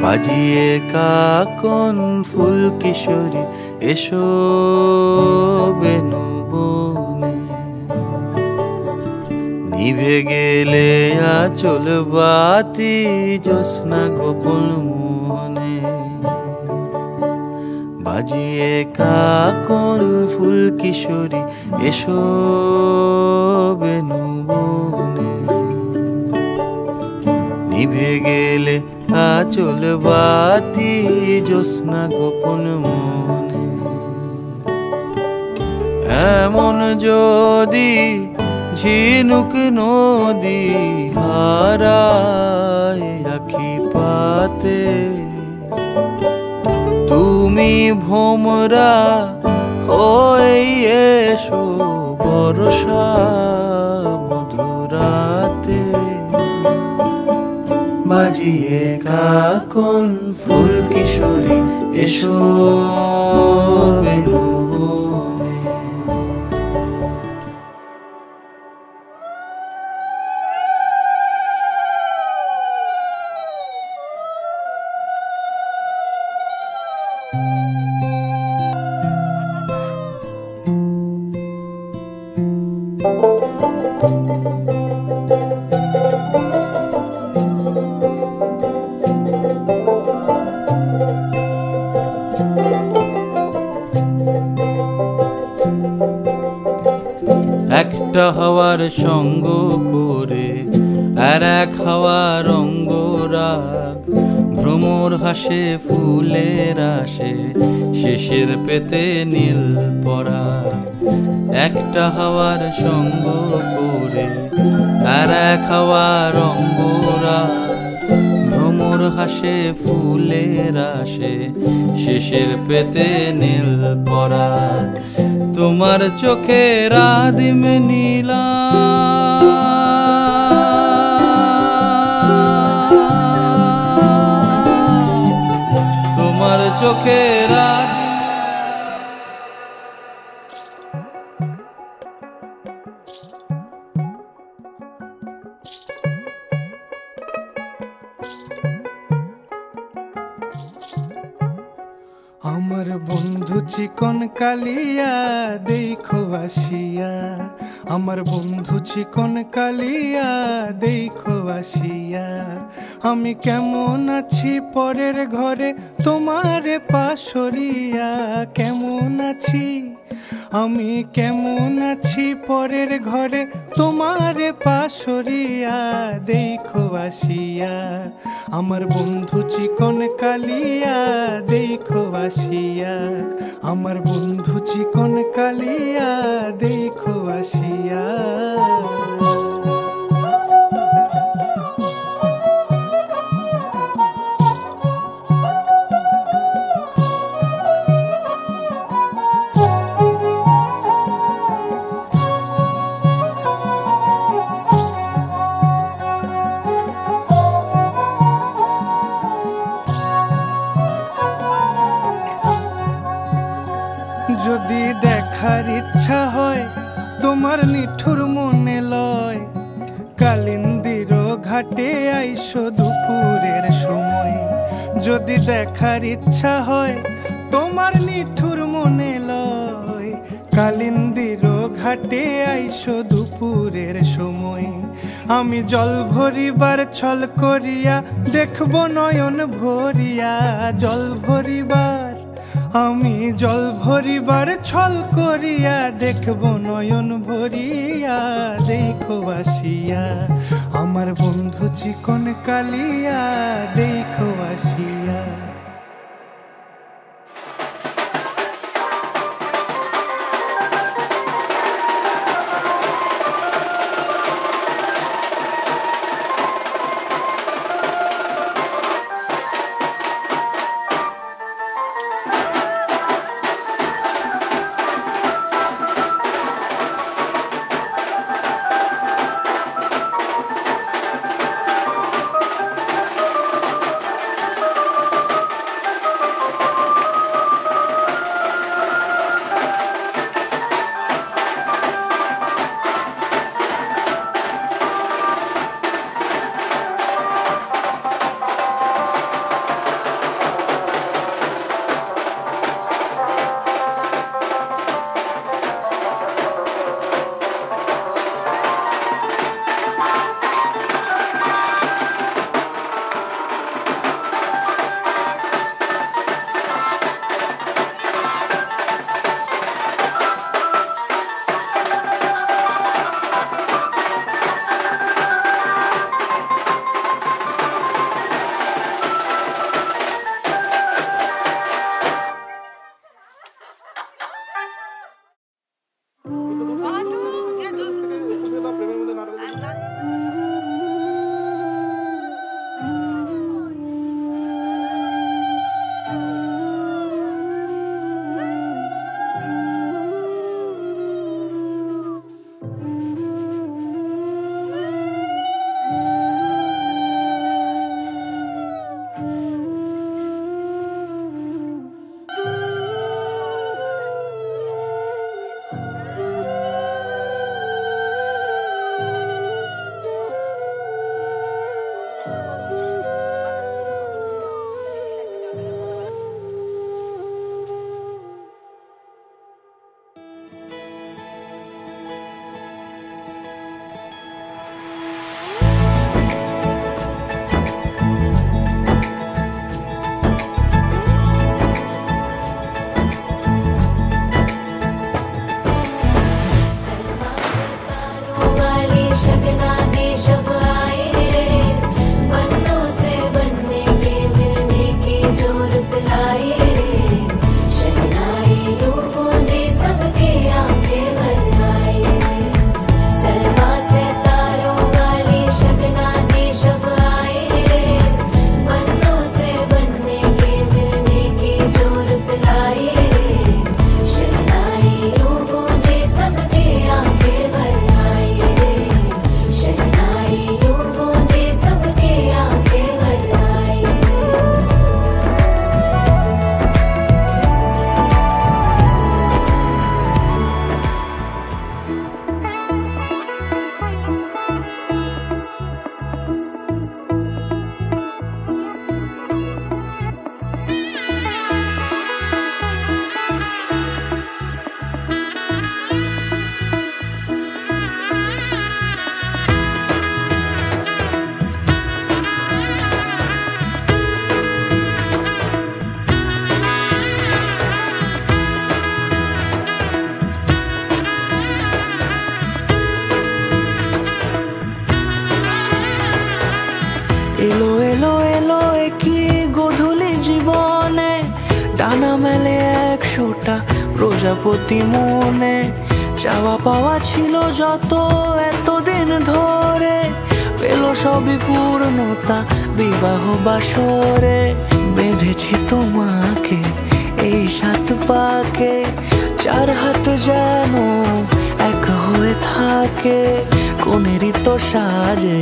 বাজিয়ে কাকন ফুল কিশোরী এসো বেনু বনে, নিভে গেলে আচল বাতি জ্যোৎস্না গোপন মনে। বাজিয়ে কাকন ফুল কিশোরী এসো বেনু বনে, নিভে গেলে আচল বাতি জ্যোৎস্না গোপন মনে। এমন যদি ঝিনুক নদী হারায় আখি পাতে, তুমি ভোমরা হয়ে এসো বর্ষা মধুরাতে। বাজিয়ে কাকন ফুল কিশোরী এসো বেনু বনে। একটা হাওয়ার সঙ্গ করে আর এক হাওয়ার অঙ্গরাগ, ভ্রমর হাসে ফুলের আসে শেষের পেতে নীল পরাগ। একটা হাওয়ার সঙ্গ করে আর এক হাওয়ার অঙ্গরাগ, ভ্রমর হাসে ফুলের আসে শেষের পেতে নীল পরাগ। তোমার চোখের আদিম নীলা তোমার চোখের আমার বন্ধু চিকন কালিয়া দেখো আসিয়া, আমার বন্ধু চিকন কালিয়া দেখো আসিয়া। আমি কেমন আছি পরের ঘরে তোমারে পাশরিয়া, কেমন আছি আমি কেমন আছি পরের ঘরে তোমারে পাশরিয়া দেখো আসিয়া। আমার বন্ধু চিকন কালিয়া দেখো আসিয়া, আমার বন্ধু চিকন কালিয়া দেখো আসিয়া। যদি দেখার ইচ্ছা হয় তোমার নিঠুর মনে লয়, কালিন্দির ঘাটে আইসো দুপুরের সময়। যদি দেখার ইচ্ছা হয় তোমার নিঠুর মনে লয়, কালিন্দির ঘাটে আইসো দুপুরের সময়। আমি জল ভরিবার ছল করিয়া দেখব নয়ন ভরিয়া, জল ভরিবার আমি জল ভরিবার ছল করিয়া দেখব নয়ন ভরিয়া দেখো আসিয়া। আমার বন্ধু চিকন কালিয়া দেখো আসিয়া। এলো এলো এলো একই গধূলি জীবনে, ডানা মেলে 100টা প্রজাপতি মনে। চাওয়া পাওয়া ছিল যত এতদিন ধরে, পেল সবই পূর্ণতা বিবাহ বাসরে। বেঁধেছি তোমাকে এই 7 পাকে, 4 হাত যেন এক হয়ে থাকে। কোনেরই তো সাজে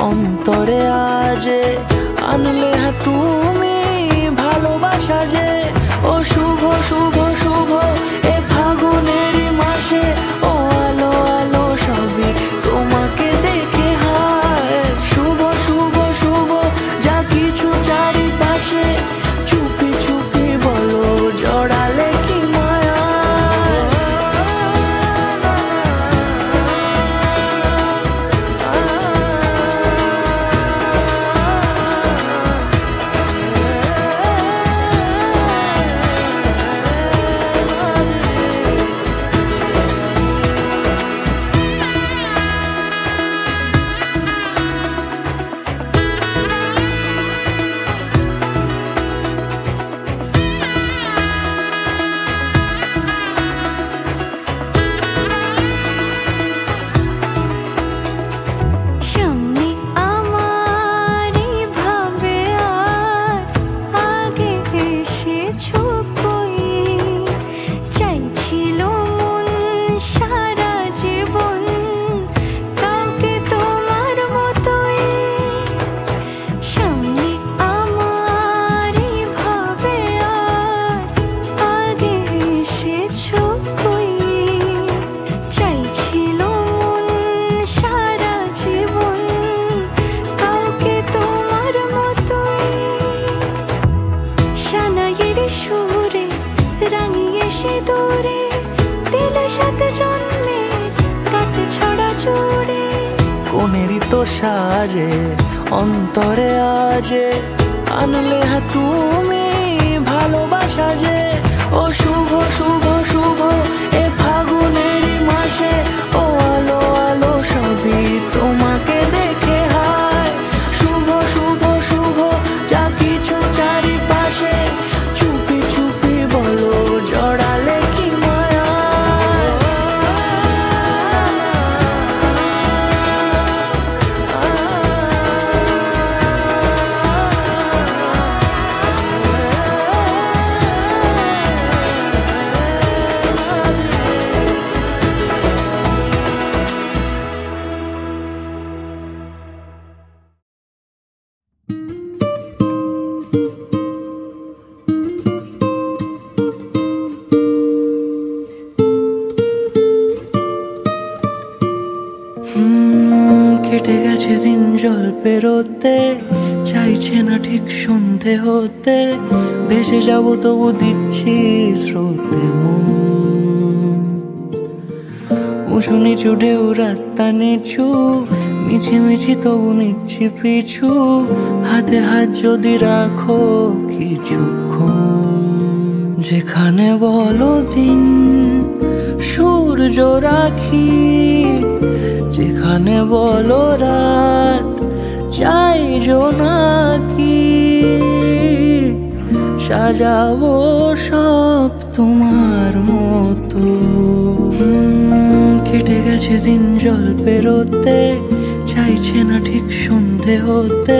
অন্তরে আজে, আনলে হ্যাঁ তুমি ভালোবাসা যে। ও শুভ শুভ শুভ এ ফাগুনেরই মাসে, ও আলো আলো সবই তোমাকে দেখে হায়। শুভ শুভ শুভ যা কিছু চারিপাশে, চুপি চুপি বলো জড়ালে কি মায়া। কোনেরই তো সাজে অন্তরে আজে, আনলে হ্যাঁ তুমি ভালোবাসা যে। ও শুভ শুভ শুভ এ ফাগুনেরই মাসে, ও আলো আলো সবই তোমাকে দেখে হায়। শুভ শুভ শুভ যা কিছু চারিপাশে, চুপি চুপি বলো জড়ালে কি মায়া। কেটে গেছে দিন জল পেরোতে, চাইছে না ঠিক সন্ধে হতে। ভেসে যাব তবু দিচ্ছি স্রোতে মন, উঁচু নিচু ঢেউ রাস্তা নিচু, মিছিমিছি তবু নিচ্ছি পিছু। হাতে হাত যদি রাখো কিছুক্ষণ, যেখানে বলো দিন সূর্য রাখি, যেখানে বলো রাত চাই জোনাকি। সাজাবো সব তোমার মতো। কেটে গেছে দিন জল পেরোতে, চাইছে না ঠিক সন্ধে হতে।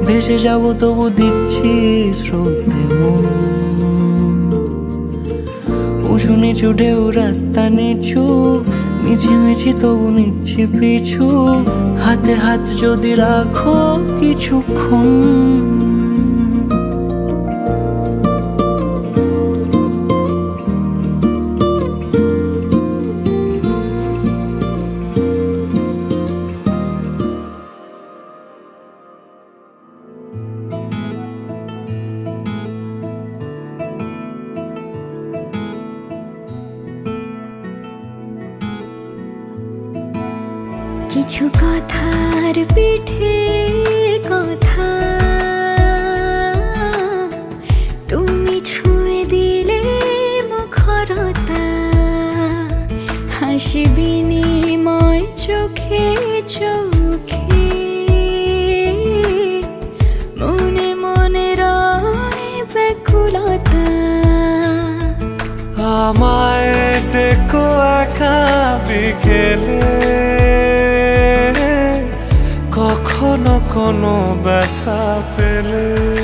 ভেসে যাব তবু দিচ্ছি স্রোতে মন, উঁচু নিচু ঢেউ রাস্তা নিচু, মিছিমিছি তবু নিচ্ছি পিছু। হাতে হাত যদি রাখো কিছুক্ষণ, কিছু কথার পিঠে কথা তুমি ছুঁয়ে দিলে মুখরতা, হাসি বিনিময় চোখে চোখে আমায় ডেকো একা বিকেলে, কখনো কোনো ব্যথা পেলে।